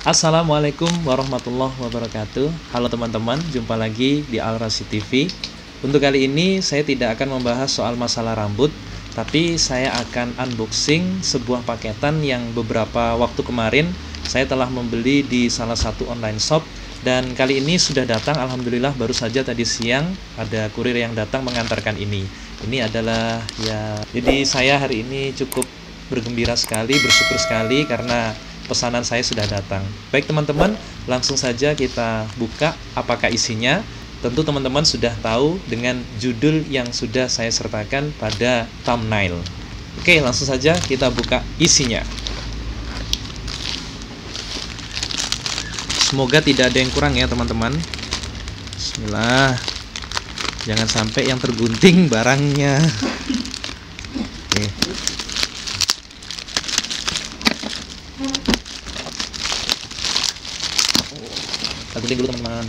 Assalamualaikum warahmatullahi wabarakatuh. Halo teman-teman, jumpa lagi di Al-Rasyid TV. Untuk kali ini saya tidak akan membahas soal masalah rambut, tapi saya akan unboxing sebuah paketan yang beberapa waktu kemarin saya telah membeli di salah satu online shop. Dan kali ini sudah datang, alhamdulillah baru saja tadi siang ada kurir yang datang mengantarkan ini. Ini adalah jadi saya hari ini cukup bergembira sekali, bersyukur sekali karena pesanan saya sudah datang. Baik teman-teman, langsung saja kita buka apakah isinya. Tentu teman-teman sudah tahu dengan judul yang sudah saya sertakan pada thumbnail. Oke, langsung saja kita buka isinya. Semoga tidak ada yang kurang ya teman-teman. Bismillah. Jangan sampai yang tergunting barangnya. Oke. Kita gunting dulu teman-teman.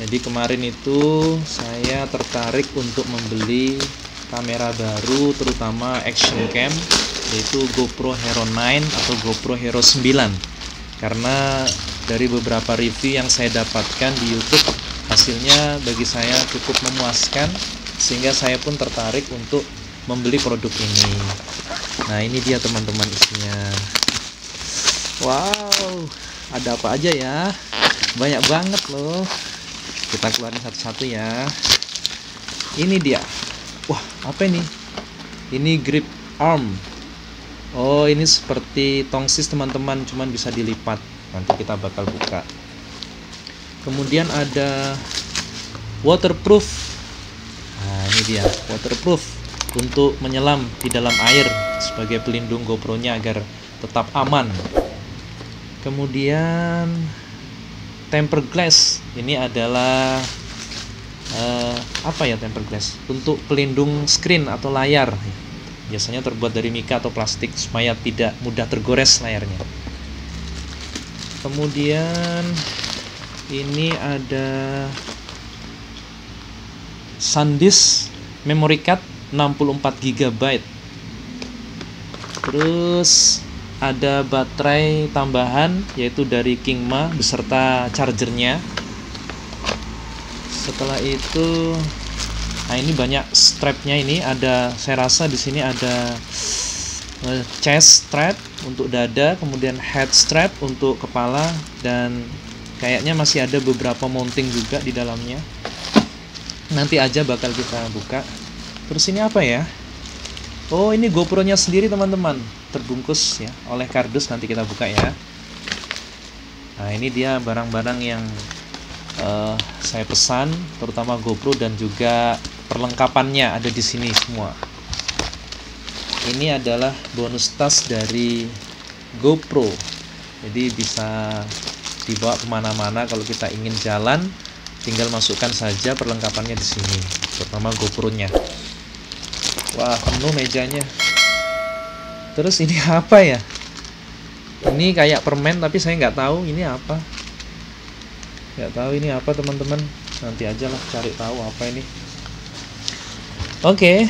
Jadi kemarin itu saya tertarik untuk membeli kamera baru, terutama action cam, yaitu GoPro Hero 9 atau GoPro Hero 9. Karena dari beberapa review yang saya dapatkan di YouTube, hasilnya bagi saya cukup memuaskan, sehingga saya pun tertarik untuk membeli produk ini. Nah, ini dia teman-teman isinya. Wow, ada apa aja ya? Banyak banget loh. Kita keluarin satu-satu ya. Ini dia. Wah, apa ini? Ini grip arm. Oh, ini seperti tongsis teman-teman, cuman bisa dilipat. Nanti kita bakal buka. Kemudian ada waterproof. Nah, ini dia, waterproof untuk menyelam di dalam air sebagai pelindung GoPro-nya agar tetap aman. Kemudian tempered glass, ini adalah apa ya tempered glass? Untuk pelindung screen atau layar. Biasanya terbuat dari mika atau plastik supaya tidak mudah tergores layarnya. Kemudian ini ada SanDisk memory card 64 GB. Terus ada baterai tambahan yaitu dari Kingma beserta chargernya. Setelah itu, nah ini banyak strapnya. Ini ada, saya rasa di sini ada chest strap untuk dada, kemudian head strap untuk kepala, dan kayaknya masih ada beberapa mounting juga di dalamnya. Nanti aja bakal kita buka. Terus ini apa ya? Oh, ini GoPro-nya sendiri teman-teman, terbungkus ya oleh kardus. Nanti kita buka ya. Nah, ini dia barang-barang yang saya pesan, terutama GoPro dan juga perlengkapannya ada di sini semua. Ini adalah bonus tas dari GoPro, jadi bisa dibawa kemana-mana. Kalau kita ingin jalan, tinggal masukkan saja perlengkapannya di sini, terutama GoPro-nya. Wah, penuh mejanya. Terus ini apa ya? Ini kayak permen, tapi saya nggak tahu ini apa. Nggak tahu ini apa teman-teman. Nanti aja lah cari tahu apa ini. Oke.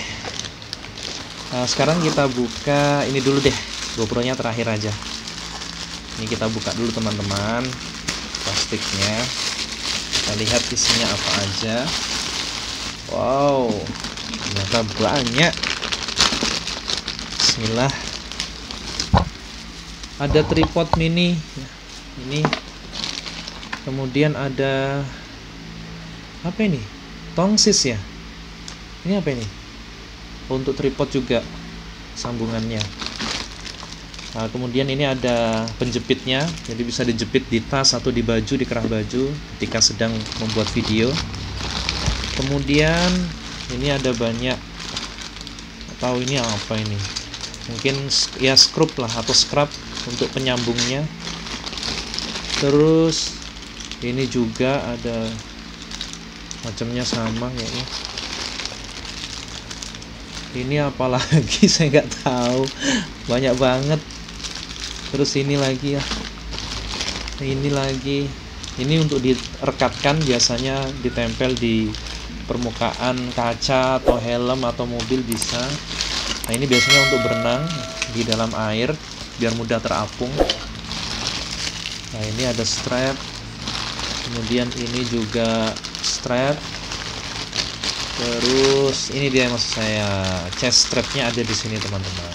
Nah, sekarang kita buka ini dulu deh. GoPro-nya terakhir aja. Ini kita buka dulu teman-teman. Plastiknya. Kita lihat isinya apa aja. Wow. Ternyata banyak. Bismillah. Ada tripod mini. Ini. Kemudian ada apa ini? Tongsis ya. Ini apa ini? Untuk tripod juga sambungannya. Nah, kemudian ini ada penjepitnya, jadi bisa dijepit di tas atau di baju, di kerah baju ketika sedang membuat video. Kemudian ini ada banyak, atau ini apa ini? Mungkin ya skrup lah atau scrub untuk penyambungnya. Terus ini juga ada macamnya sama kayaknya. Ini apa lagi saya nggak tahu, banyak banget. Terus ini lagi ya, ini lagi, ini untuk direkatkan, biasanya ditempel di permukaan kaca atau helm atau mobil bisa. Nah, ini biasanya untuk berenang di dalam air biar mudah terapung. Nah, ini ada strap. Kemudian ini juga strap. Terus ini dia maksud saya, chest strapnya ada di sini teman-teman.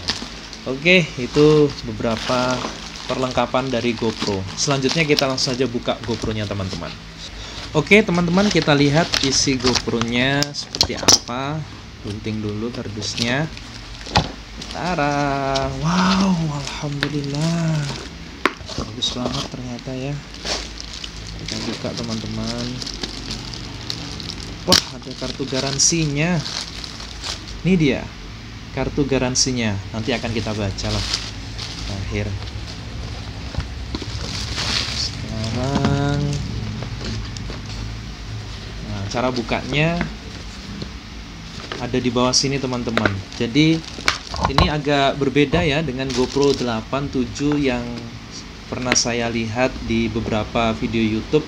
Oke, itu beberapa perlengkapan dari GoPro. Selanjutnya kita langsung saja buka GoPro-nya teman-teman. Oke teman-teman, kita lihat isi GoPro-nya seperti apa. Gunting dulu kardusnya. Tara, wow, alhamdulillah, bagus banget ternyata ya. Kita buka teman-teman. Wah, ada kartu garansinya. Ini dia kartu garansinya. Nanti akan kita baca lah akhir. Sekarang, nah, cara bukanya ada di bawah sini teman-teman. Jadi ini agak berbeda ya dengan GoPro 8, 7 yang pernah saya lihat di beberapa video YouTube.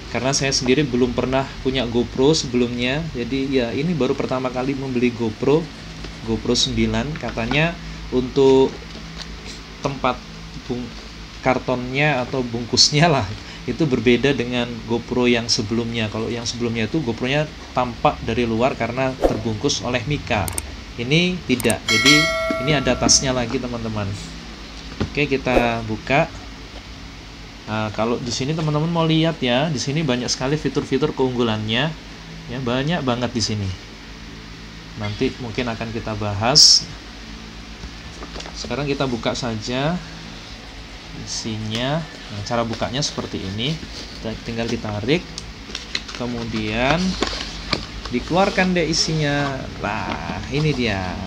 Karena saya sendiri belum pernah punya GoPro sebelumnya. Jadi ya ini baru pertama kali membeli GoPro 9. Katanya untuk tempat kartonnya atau bungkusnya lah, itu berbeda dengan GoPro yang sebelumnya. Kalau yang sebelumnya itu GoPro-nya tampak dari luar karena terbungkus oleh mika. Ini tidak. Jadi ini ada tasnya lagi teman-teman. Oke, kita buka. Nah, kalau di sini teman-teman mau lihat ya, di sini banyak sekali fitur-fitur keunggulannya. Ya, banyak banget di sini. Nanti mungkin akan kita bahas. Sekarang kita buka saja isinya. Nah, cara bukanya seperti ini. Tinggal ditarik, kemudian dikeluarkan deh isinya. Nah, ini dia.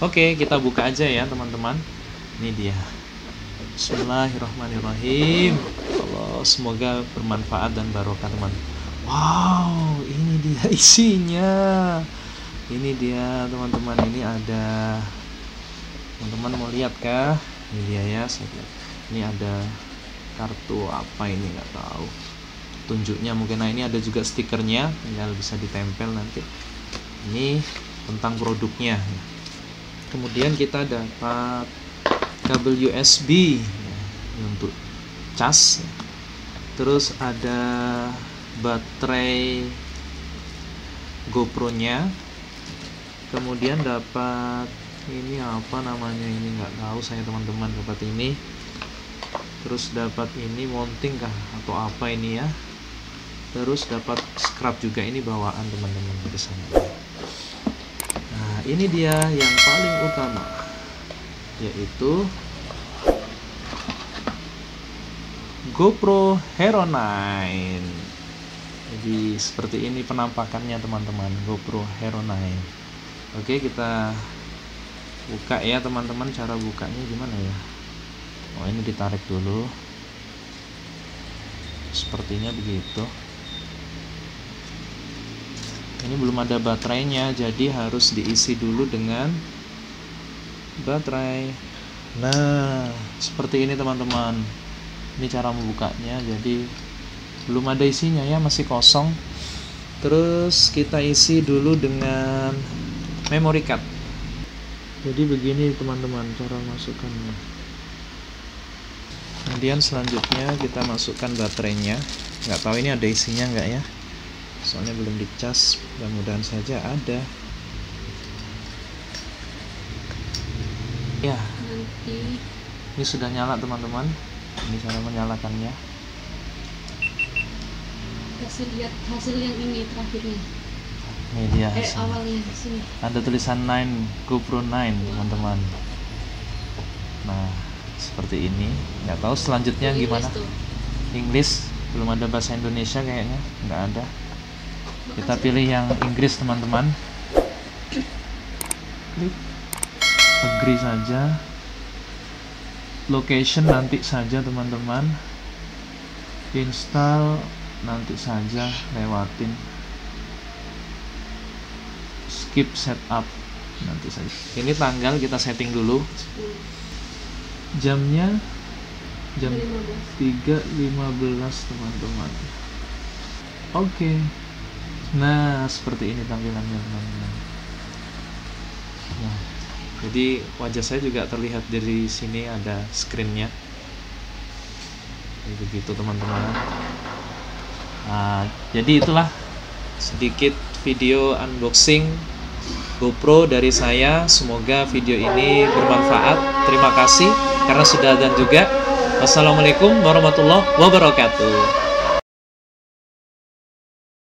Oke, kita buka aja ya teman-teman. Ini dia. Bismillahirrahmanirrahim. Allah, semoga bermanfaat dan barokah teman. Wow, ini dia isinya. Ini dia teman-teman. Ini ada. Teman-teman mau lihat kah? Ini dia ya. Ini ada kartu apa ini, nggak tahu. Tunjuknya mungkin. Nah, ini ada juga stikernya, tinggal bisa ditempel nanti. Ini tentang produknya. Kemudian kita dapat kabel USB untuk cas. Terus ada baterai GoPro-nya. Kemudian dapat ini apa namanya, ini nggak tahu saya teman-teman. Dapat ini. Terus dapat ini mounting kah atau apa ini ya. Terus dapat scrap juga, ini bawaan teman-teman dari sana. Nah, ini dia yang paling utama, yaitu GoPro Hero 9. Jadi seperti ini penampakannya teman-teman, GoPro Hero 9. Oke, kita buka ya teman-teman. Cara bukanya gimana ya? Oh, ini ditarik dulu. Sepertinya begitu. Ini belum ada baterainya, jadi harus diisi dulu dengan baterai. Nah, seperti ini teman-teman. Ini cara membukanya. Jadi belum ada isinya ya, masih kosong. Terus kita isi dulu dengan memory card. Jadi begini teman-teman cara masukkannya. Kemudian selanjutnya kita masukkan baterainya. Nggak tahu ini ada isinya nggak ya, soalnya belum dicas. Mudah-mudahan saja ada ya. Ini sudah nyala teman-teman. Ini cara menyalakannya. Kasih lihat hasil yang ini terakhirnya. Ini dia Awalnya sini. ada tulisan 9, GoPro 9 teman-teman. Nah, seperti ini. Nggak tahu selanjutnya gimana. Inggris, belum ada bahasa Indonesia kayaknya, nggak ada. Kita pilih yang Inggris teman-teman. Klik agree saja. Location nanti saja teman-teman. Install nanti saja, lewatin. Skip setup nanti saja. Ini tanggal kita setting dulu. Jamnya jam 3.15 teman-teman. Oke. Nah, seperti ini tampilannya teman-teman. Nah, jadi wajah saya juga terlihat dari sini, ada screennya. Jadi begitu teman-teman. Nah, jadi itulah sedikit video unboxing GoPro dari saya. Semoga video ini bermanfaat. Terima kasih karena sudah dan juga. Wassalamualaikum warahmatullahi wabarakatuh.